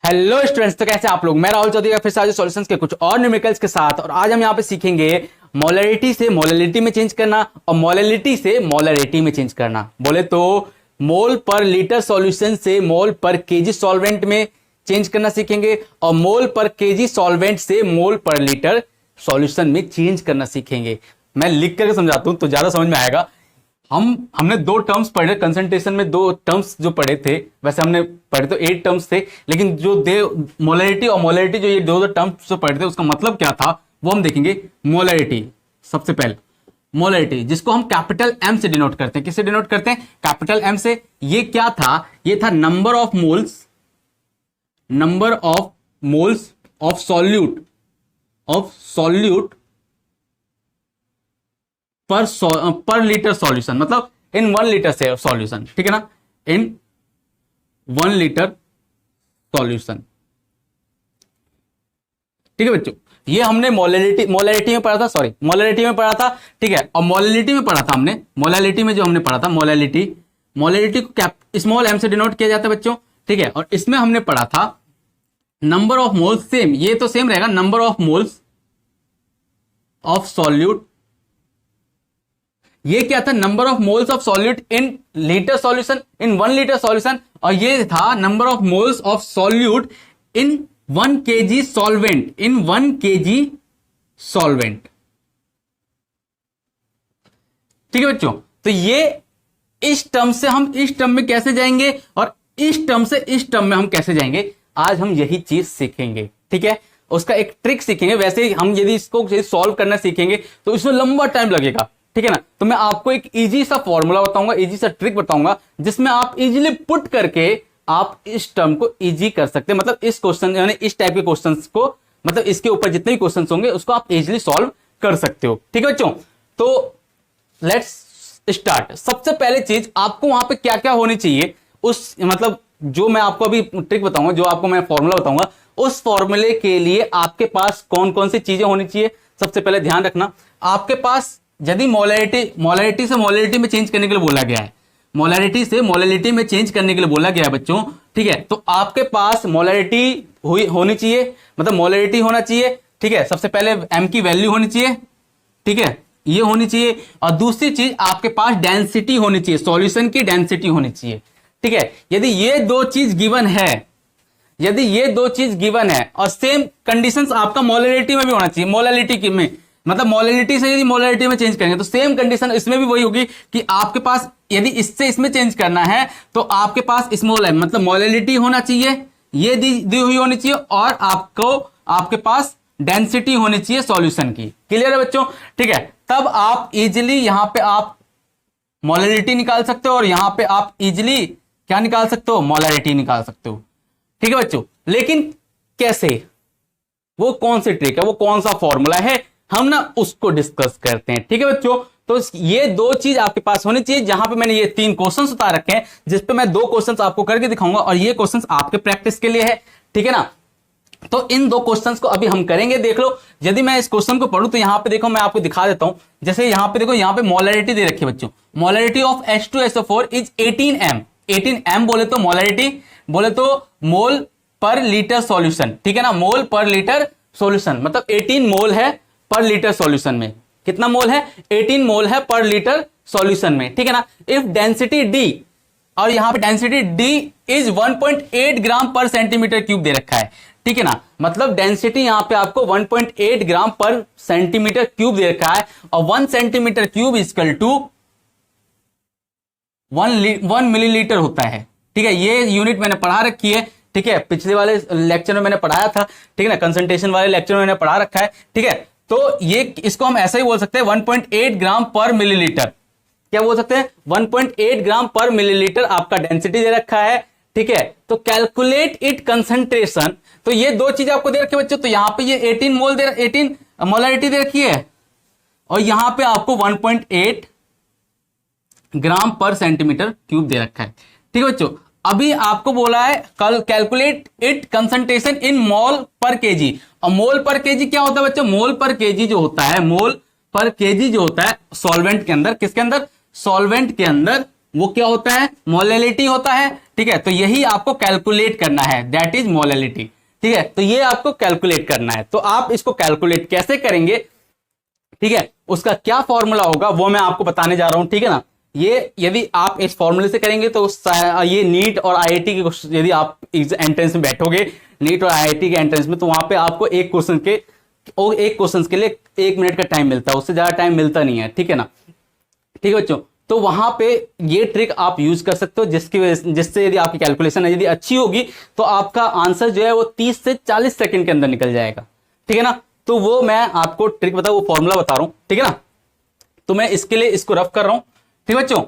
Hello students, तो कैसे आप लोग। मैं राहुल चौधरी का फिर से आज सॉल्यूशंस के कुछ और न्यूमेरिकल्स के साथ। और आज हम यहाँ पे सीखेंगे मोलरिटी से मोलरिटी में चेंज करना और मोलरिटी से मोलरिटी में चेंज करना। बोले तो मोल पर लीटर सॉल्यूशन से मोल पर केजी सॉल्वेंट में चेंज करना सीखेंगे और मोल पर केजी सॉल्वेंट से मोल पर लीटर सॉल्यूशन में चेंज करना सीखेंगे। मैं लिख करके समझाता हूं तो ज्यादा समझ में आएगा। हमने दो टर्म्स पढ़े कंसंट्रेशन में, दो टर्म्स जो पढ़े थे, वैसे हमने पढ़े तो 8 टर्म्स थे, लेकिन जो मोलरिटी और मोलरिटी जो ये दो टर्म्स जो पढ़े थे उसका मतलब क्या था वो हम देखेंगे। मोलरिटी, सबसे पहले मोलरिटी जिसको हम कैपिटल एम से डिनोट करते हैं। किससे डिनोट करते हैं? कैपिटल एम से। ये क्या था? ये था number of moles of solute पर लीटर सॉल्यूशन, मतलब इन 1 लीटर से सॉल्यूशन, ठीक है ना, इन 1 लीटर सॉल्यूशन। ठीक है बच्चों, ये हमने मोलरिटी में पढ़ा था, मोलरिटी में पढ़ा था, ठीक है। और मोलरिटी में पढ़ा था हमने, मोलरिटी में जो हमने पढ़ा था मोलरिटी को स्मॉल एम से डिनोट किया जाता है बच्चों, ठीक है। और इसमें हमने पढ़ा था नंबर ऑफ मोल्स, सेम, ये तो सेम रहेगा, number of moles of solute. ये क्या था? Number of moles of solute in litre solution, in 1 litre solution. और ये था number of moles of solute in 1 kg solvent, in 1 kg solvent. ठीक है बच्चों, तो ये इस टर्म से हम इस टर्म में कैसे जाएंगे और इस टर्म से इस टर्म में हम कैसे जाएंगे, आज हम यही चीज सीखेंगे, ठीक है। उसका एक ट्रिक सीखेंगे। वैसे हम यदि इसको सॉल्व करना सीखेंगे तो इसमें लंबा टाइम लगेगा, ठीक है ना। तो मैं आपको एक इजी सा फॉर्मूला बताऊंगा, इजी सा ट्रिक बताऊंगा, जिसमें आप इजीली पुट करके आप इस टर्म को इजी कर सकते हैं। मतलब इस क्वेश्चन यानी इस टाइप के क्वेश्चंस को, मतलब इसके ऊपर जितने भी क्वेश्चंस होंगे उसको आप इजीली सॉल्व कर सकते हो, ठीक है बच्चों। तो लेट्स स्टार्ट। सबसे पहले चीज आपको वहां पे क्या क्या होनी चाहिए, उस मतलब जो मैं आपको अभी ट्रिक बताऊंगा, जो आपको मैं फॉर्मूला बताऊंगा, उस फॉर्मूले के लिए आपके पास कौन कौन सी चीजें होनी चाहिए। सबसे पहले ध्यान रखना, आपके पास यदि मोलरिटी से मोलरिटी में चेंज करने के लिए बोला गया है, मोलरिटी से मोलरिटी में चेंज करने के लिए बोला गया है बच्चों, ठीक है। तो आपके पास मोलरिटी होनी चाहिए, मतलब मोलरिटी होना चाहिए, ठीक है। सबसे पहले m की वैल्यू होनी चाहिए, ठीक है, ये होनी चाहिए। और दूसरी चीज आपके पास डेंसिटी होनी चाहिए, सॉल्यूशन की डेंसिटी होनी चाहिए, ठीक है। यदि ये दो चीज गिवन है, और सेम कंडीशंस आपका मोलरिटी में भी होना चाहिए, मोलरिटी की में, मतलब मोलरिटी से यदि मोलरिटी में चेंज करेंगे तो सेम कंडीशन इसमें भी वही होगी कि आपके पास यदि इससे इसमें चेंज करना है तो आपके पास स्मॉल एम, मतलब मोलरिटी होना चाहिए, ये दी हुई होनी चाहिए, और आपके पास डेंसिटी होनी चाहिए सॉल्यूशन की। क्लियर है बच्चों? ठीक है, तब आप इजिली यहां पे आप मोलरिटी निकाल सकते हो और यहां पे आप इजिली क्या निकाल सकते हो? मोलरिटी निकाल सकते हो, ठीक है बच्चों। लेकिन कैसे? वो कौन सी ट्रिक है, वो कौन सा फॉर्मूला है, हम ना उसको डिस्कस करते हैं, ठीक है बच्चों। तो ये दो चीज आपके पास होनी चाहिए। जहां पे मैंने ये 3 क्वेश्चंस उतार रखे हैं, जिस पे मैं 2 क्वेश्चंस आपको करके दिखाऊंगा और ये क्वेश्चंस आपके प्रैक्टिस के लिए है, ठीक है ना। तो इन 2 क्वेश्चंस को अभी हम करेंगे। देख लो, यदि मैं इस क्वेश्चन को पढ़ूं तो यहां पे देखो, मैं आपको दिखा देता हूं। जैसे यहां पे देखो, यहां पे मोलरिटी दे रखी है बच्चों, molarity of H2SO4 is 18m। 18m बोले तो मोलरिटी, बोले तो मोल पर लीटर सॉल्यूशन, ठीक है ना, मोल पर लीटर सॉल्यूशन, मतलब 18 मोल है पर लीटर सॉल्यूशन में। कितना मोल है? 18 मोल है पर लीटर सॉल्यूशन में, ठीक है ना। इफ डेंसिटी D, और यहां पे डेंसिटी D इज 1.8 ग्राम पर सेंटीमीटर क्यूब दे रखा है, ठीक है ना। मतलब डेंसिटी यहां पे आपको 1.8 ग्राम पर सेंटीमीटर क्यूब दे रखा है, और 1 centimetre cube equal to 1 millilitre होता है, ठीक है। ये यूनिट मैंने पढ़ा रखी है, ठीक है, पिछले वाले लेक्चर में मैंने पढ़ाया था, ठीक है ना, कंसंट्रेशन वाले लेक्चर में मैंने पढ़ा रखा है, ठीक है। तो ये इसको हम ऐसा ही बोल सकते हैं 1.8 ग्राम पर मिलीलीटर। क्या बोल सकते हैं? 1.8 ग्राम पर मिलीलीटर आपका डेंसिटी दे रखा है, ठीक है। तो कैलकुलेट इट कंसंट्रेशन। तो ये 2 चीजें आपको दे रखी है बच्चों। तो यहां पे ये 18 मोलरिटी दे रखी है, और यहां पे आपको 1.8 ग्राम पर सेंटीमीटर क्यूब दे रखा है, ठीक है बच्चों। अभी आपको बोला है कल कैलकुलेट इट कंसंट्रेशन इन मोल पर केजी। और मोल पर केजी क्या होता है बच्चों? मोल पर केजी जो होता है, मोल पर केजी जो होता है सॉल्वेंट के अंदर, किसके अंदर? सॉल्वेंट के अंदर वो क्या होता है, मोलैलिटी होता है। ठीक है, तो यही आपको कैलकुलेट करना है, दैट इज मोलैलिटी। ठीक है, तो ये आपको कैलकुलेट करना है। तो आप इसको कैलकुलेट कैसे करेंगे, ठीक है, उसका क्या फॉर्मूला होगा वो मैं आपको बताने जा रहा हूं। ठीक है ना, ये यदि आप इस फॉर्मूले से करेंगे तो ये नीट और आईआईटी के, यदि आप एंट्रेंस में बैठोगे नीट और आईआईटी के एंट्रेंस में, तो वहां पे आपको एक क्वेश्चन के लिए 1 मिनट का टाइम मिलता है, उससे ज्यादा टाइम मिलता नहीं है। ठीक है ना, ठीक है बच्चों, तो वहां पे ये ट्रिक आप यूज कर सकते हो, जिससे यदि आपकी कैलकुलेशन है यदि अच्छी होगी तो आपका आंसर जो है वो 30 से 40 सेकंड के अंदर निकल जाएगा। ठीक है ना, तो वो मैं आपको ट्रिक बता, वो फॉर्मूला बता रहा हूं। ठीक है ना, तो मैं इसके लिए इसको रफ कर रहा हूं। ठीक है बच्चों,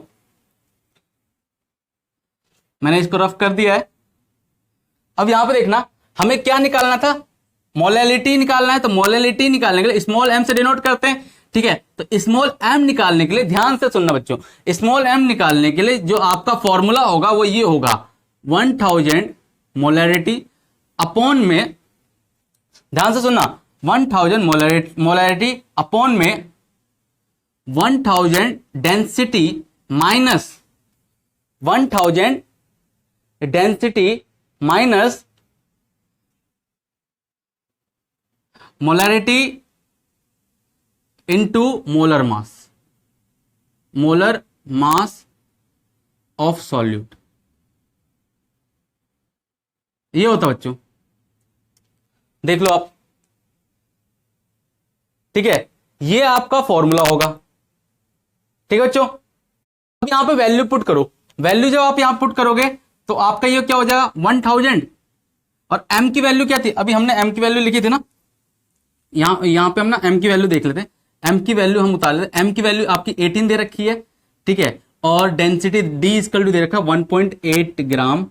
मैंने इसको रफ कर दिया है। अब यहां पर देखना, हमें क्या निकालना था, मोलैलिटी निकालना है। तो मोलैलिटी निकालने के लिए स्मॉल m से डिनोट करते हैं। ठीक है, तो स्मॉल m निकालने के लिए ध्यान से सुनना बच्चों, स्मॉल m निकालने के लिए जो आपका फॉर्मूला होगा वो ये होगा, 1000 मोलैरिटी अपॉन में, ध्यान से सुनना, 1000 मोलैरिटी अपॉन में 1000 density minus 1000 density minus molarity into molar mass of solute. ये होता बच्चों, देख लो आप। ठीक है, ये आपका फॉर्मूला होगा। ठीक है बच्चों, अब यहां पे वैल्यू पुट करो। वैल्यू जब आप यहां पुट करोगे तो आपका ये क्या हो जाएगा, 1000, और m की वैल्यू क्या थी, अभी हमने m की वैल्यू लिखी थी ना, यहां पे हम ना m की वैल्यू देख लेते हैं। m की वैल्यू हम उतार लेते हैं। m की वैल्यू आपकी 18 दे रखी है। ठीक है, और डेंसिटी d इक्वल टू दे रखा है 1.8 ग्राम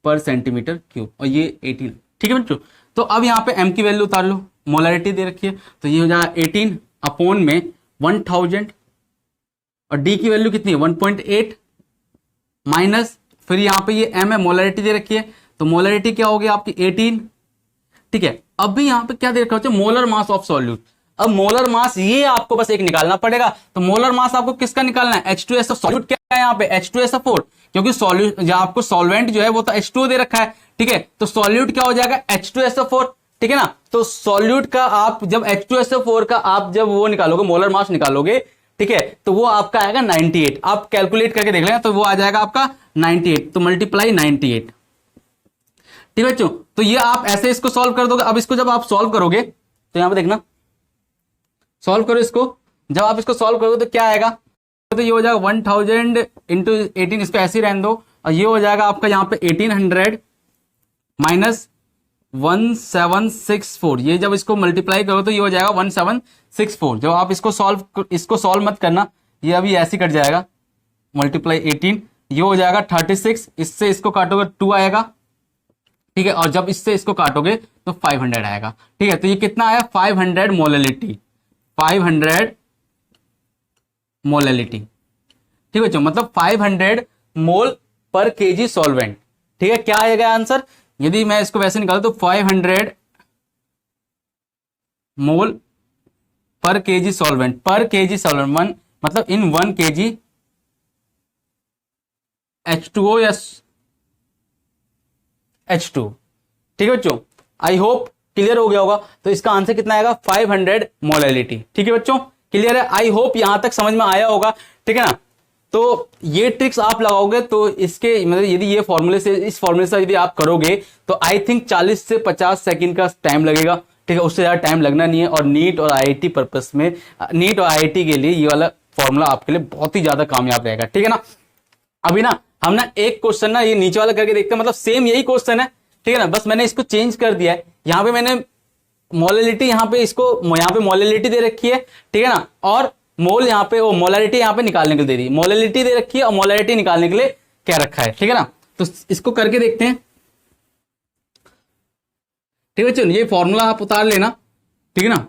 पर सेंटीमीटर क्यूब, और ये 18। ठीक है बच्चों, तो अब यहां पे m की वैल्यू उतार लो, मोलैरिटी दे रखी है, तो ये हो जाएगा 18 अपॉन में 1000, और d की वैल्यू कितनी है 1.8 माइनस, फिर यहां पे ये m है, मोलैरिटी दे रखी है, तो मोलैरिटी क्या होगी आपकी 18। ठीक है, अब भी यहां पे क्या दे रखा है, मोलर मास ऑफ सॉल्यूट। अब मोलर मास ये आपको बस एक निकालना पड़ेगा। तो मोलर मास आपको किसका निकालना है, H2SO, सॉल्यूट क्या है यहाँ पे H2SO4, क्योंकि सॉल्यूट जो आपको सॉल्वेंट जो है वो तो H2O दे रखा है। ठीक है, तो सॉल्यूट क्या हो जाएगा H2SO4। ठीक है ना, तो सॉल्यूट का आप जब H2SO4 का आप जब वो निकालोगे, मोलर मास निकालोगे, ठीक है, तो वो आपका आएगा 98। आप कैलकुलेट करके देख लेंगे तो वो आ जाएगा आपका 98, तो मल्टीप्लाई 98। ठीक है बच्चों, तो ये आप ऐसे इसको सॉल्व कर दोगे। अब इसको जब आप सॉल्व करोगे तो यहां पे देखना, सॉल्व करो इसको, जब आप इसको सॉल्व करोगे तो क्या आएगा, तो ये हो जाएगा 1000 इंटू 18, इसको ऐसे ही रहने दो, और ये हो जाएगा आपका यहाँ पे 1800 माइनस 1764। ये जब इसको मल्टीप्लाई करो तो ये हो जाएगा 1764। जब आप इसको सॉल्व मत करना, ये अभी ऐसे कट जाएगा, मल्टीप्लाई 18, ये हो जाएगा 36, इससे इसको काटोगे 2 आएगा। ठीक है, और जब इससे इसको काटोगे तो 500 आएगा। ठीक है, तो ये कितना आया, 500 मोलैलिटी, 500 मोलैलिटी। ठीक है बच्चों, मतलब 500 मोल पर केजी सॉल्वेंट। ठीक है, क्या आएगा आंसर, यदि मैं इसको वैसे निकालूं तो 500 मोल पर केजी सॉल्वेंट, मतलब इन 1 केजी H2O या H2। ठीक है बच्चों, आई होप क्लियर हो गया होगा। तो इसका आंसर कितना आएगा, 500 मोलैलिटी। ठीक है बच्चों, क्लियर है, आई होप यहां तक समझ में आया होगा। ठीक है ना, तो ये ट्रिक्स आप लगाओगे तो इसके मतलब यदि ये फॉर्मूले से, इस फॉर्मूले से यदि आप करोगे तो आई थिंक 40 से 50 सेकंड का टाइम लगेगा। ठीक है, उससे ज्यादा टाइम लगना नहीं है। और नीट और आईआईटी पर्पस में, नीट और आईआईटी के लिए ये वाला फॉर्मूला आपके लिए बहुत ही ज्यादा कामयाब रहेगा। ठीक है ना, अभी ना हम ना एक क्वेश्चन ना ये नीचे वाला करके देखते हैं, मतलब सेम यही क्वेश्चन है। ठीक है ना, बस मैंने इसको चेंज कर दिया है। यहां पे मैंने मोलैलिटी, यहां पे मोलैलिटी दे रखी है। ठीक है ना, और मोल यहां पे, वो मोलैरिटी यहां पे निकालने के लिए दे रही है, मोलैलिटी दे रखी है और मोलैरिटी निकालने के लिए क्या रखा है। ठीक है ना, तो इसको करके देखते हैं। ठीक है बच्चों, ये फॉर्मूला आप उतार लेना। ठीक है ना,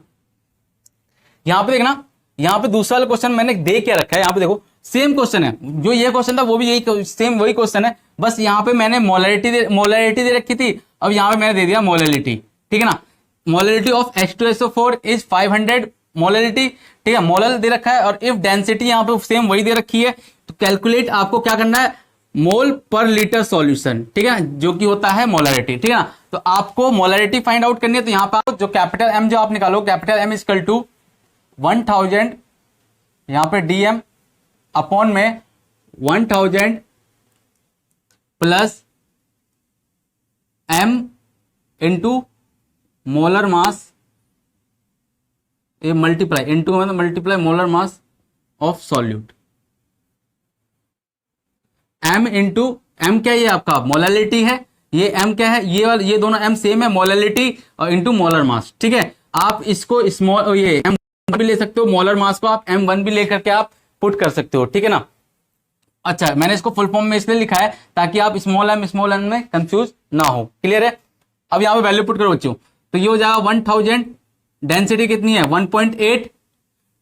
यहां पे देखना, यहां पे दूसरा वाला क्वेश्चन मैंने दे क्या रखा है, यहां पे देखो सेम क्वेश्चन है, जो ये क्वेश्चन था वो भी यही सेम वही क्वेश्चन है, बस यहां पे मैंने मोलैरिटी दे रखी थी, अब यहां पे मैंने दे दिया मोलैलिटी। ठीक है ना, molality of H2SO4 is 500 molality. ठीक है, मोलल दे रखा है, और इफ डेंसिटी यहां पे सेम वही दे रखी है, तो तो कैलकुलेट आपको क्या करना है, मोल पर लीटर सॉल्यूशन, ठीक है, जो कि होता है मोलरिटी, ठीक है ना। तो आपको मोलरिटी फाइंड आउट करनी है, तो यहां पर जो कैपिटल एम जो आप निकालो, कैपिटल एम इक्वल टू 1000, यहां पे डीएम अपॉन में 1000 plus m into molar mass, ये मल्टीप्लाई इंटू मतलब multiply molar mass of solute, m into m क्या है, ये आपका मोलरिटी है, ये एम क्या है, ये वाला ये दोनों एम सेम है, मोलरिटी और इंटू मोलर मास, ठीक है। आप इसको स्मॉल ये एम भी ले सकते हो, मोलर मास को आप M1 भी लेकर के आप पुट कर सकते हो, ठीक है ना। अच्छा, मैंने इसको फुल फॉर्म में इसलिए लिखा है ताकि आप स्मॉल एम में कंफ्यूज ना हो, क्लियर है। अब यहाँ पे वैल्यू पुट करो बच्चों, तो ये हो जाएगा 1000, डेंसिटी कितनी है 1.8,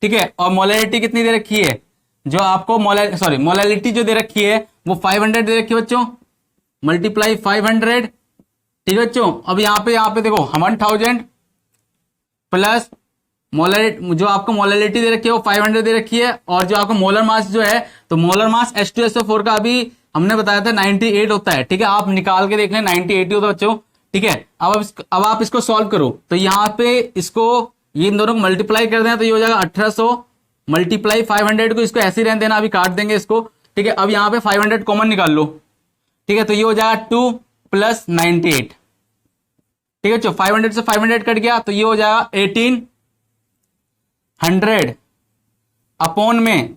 ठीक है, और मोलरिटी कितनी दे रखी है, जो आपको मोलरिटी जो दे रखी है वो 500 दे रखी है बच्चों, मल्टीप्लाई 500, ठीक है बच्चों। अब यहाँ पे देखो 1000 प्लस मोलरिटी, जो आपको मोलरिटी दे रखी है वो 500 दे रखी है, और जो आपको मोलर मास जो है, तो मोलर मास H2SO4 का अभी हमने बताया था 98 होता है, ठीक है, आप निकाल के देख लें 98 होता है बच्चों, ठीक है। अब आप इसको सॉल्व करो, तो यहाँ पे इसको ये इन दोनों को मल्टीप्लाई कर दें तो ये हो जाएगा 1800 मल्टीप्लाई 500 को, इसको ऐसे ही रहने देना, अभी काट देंगे इसको, ठीक है। अब यहाँ पे 500 कॉमन निकाल लो, ठीक है, तो ये हो जाएगा 2 प्लस 98, ठीक है बच्चों, 500 से 500 कट गया, तो ये हो जाएगा 1800 अपॉन में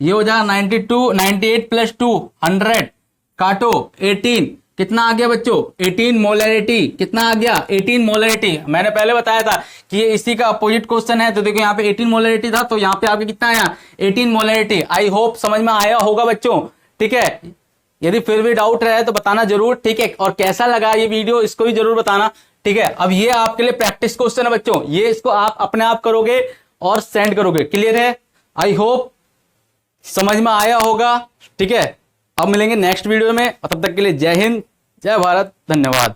ये हो जाएगा 98 प्लस 200, काटो 18, कितना आ गया बच्चों 18 मोलरिटी, कितना आ गया 18 मोलरिटी। मैंने पहले बताया था कि ये इसी का अपोजिट क्वेश्चन है, तो देखो यहाँ पे 18 मोलरिटी था, तो यहाँ पे आपके कितना आया 18 मोलरिटी। आई होप समझ में आया होगा बच्चों, ठीक है। यदि फिर भी डाउट रहे तो बताना जरूर, ठीक है, और कैसा लगा ये वीडियो इसको भी जरूर बताना, ठीक है। अब ये आपके लिए प्रैक्टिस क्वेश्चन है बच्चों, ये इसको आप अपने आप करोगे और सेंड करोगे, क्लियर है। आई होप समझ में आया होगा, ठीक है। अब मिलेंगे नेक्स्ट वीडियो में, और तब तक के लिए जय हिंद, जय भारत, धन्यवाद।